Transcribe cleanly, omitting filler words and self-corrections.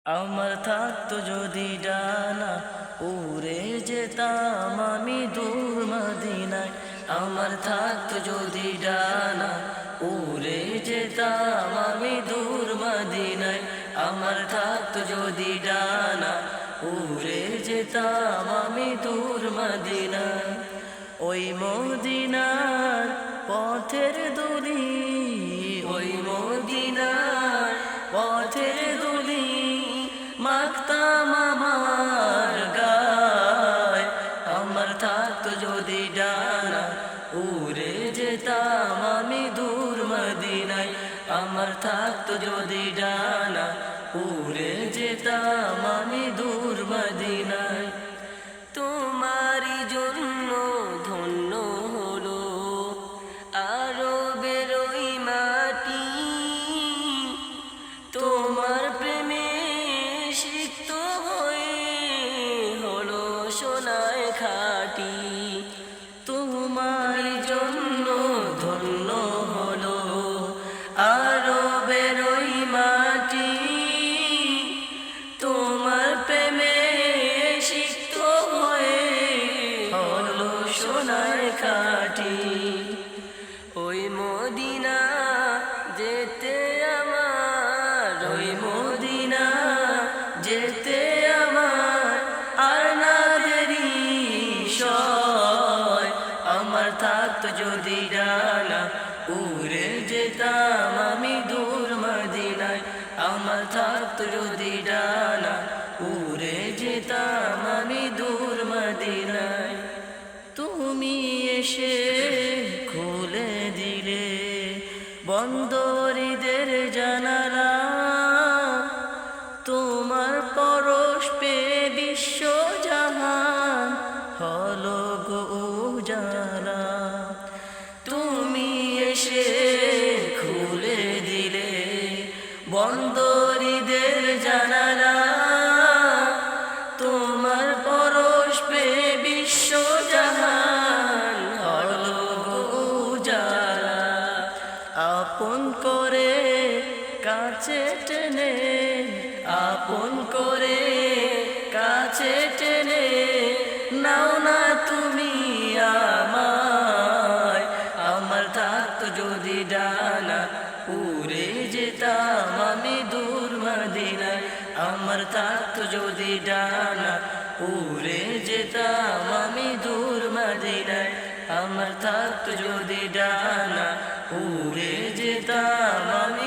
আমার থাকতো যদি ডানা উড়ে যেতাম আমি দূর মদিনায়। আমার থাকতো যদি ডানা উড়ে যেতাম আমি দূর মদিনায়। আমার থাকতো যদি ডানা উড়ে যেতাম আমি দূর মদিনায়। ওই মদিনার পথের দুলি, ওই মদিনার পথের দুলি মাখতাম আমার গায়। আমার থাকতো যদি ডানা উড়ে যেতাম আমি দূর মদিনায়। আমার থাকতো যদি ডানা উড়ে যেতাম আমি দূর মদিনায়। তোমারই জন্য ধন্য হলো আরবের ওই মাটি, তোমার প্রেমে সিক্ত হয়ে হলো সোনায় খাঁটি। তোমার জন্য ধন্য হলো আরবের ওই মাটি, তোমার প্রেমে সিক্ত হয়ে হলো সোনায় খাঁটি। ওই মদিনা যেতে আমার, ওই মদিনা যেতে আমার আর না দেরি সয়। আমার থাকতো যদি ডানা উড়ে যেতাম আমি দূর মদিনায়। আমার থাকতো যদি ডানা উড়ে যেতাম আমি দূর মদিনায়। তুমি এসে খুলে দিলে বন্দরীদের জানালা, তোমার পরশ পে বিশ্ব জাহান হলো গো উজালা। তুমি এসে খুলে দিলে বন্দরীদের জানালা, তোমার পরশ পে বিশ্ব জাহান হলো গো উজালা। আপন করে কাছে টেনে, আপন করে কাছে টেনে নাও না তুমি আমায়। আমার থাকতো যদি ডানা উড়ে যেতাম আমি দূর মদিনায়। আমার থাকতো যদি ডানা উড়ে যেতাম আমি দূর মদিনায়। আমার থাকতো যদি ডানা উড়ে যেতাম আমি